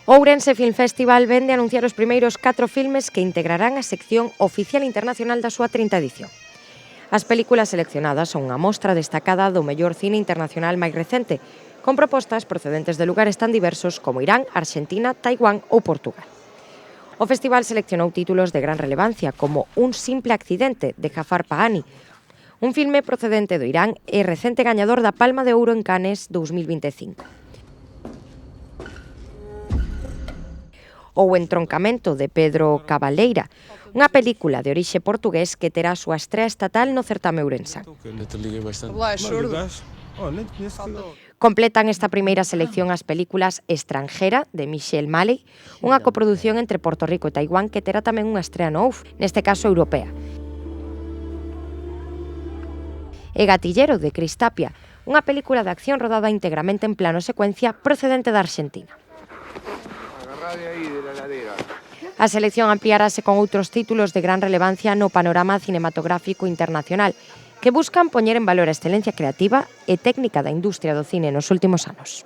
O Ourense Film Festival vende anunciar os primeiros 4 filmes que integrarán a sección oficial internacional da súa 30ª edición. As películas seleccionadas son unha mostra destacada do mellor cine internacional máis recente, con propostas procedentes de lugares tan diversos como Irán, Arxentina, Taiwán ou Portugal. O festival seleccionou títulos de gran relevancia como Un simple accidente, de Jafar Pahani, un filme procedente do Irán e recente gañador da Palma de Ouro en Cannes 2025. Ou Entroncamento, de Pedro Cabaleira, unha película de orixe portugués que terá a súa estrea estatal no certame ourensán. Completan esta primeira selección as películas Estranjera, de Michel Maley, unha coproducción entre Porto Rico e Taiwán que terá tamén unha estrea no UF, neste caso europea. E Gatillero, de Cris Tapia, unha película de acción rodada íntegramente en plano secuencia procedente da Arxentina. A selección ampliarase con outros títulos de gran relevancia no panorama cinematográfico internacional que buscan poñer en valor a excelencia creativa e técnica da industria do cine nos últimos anos.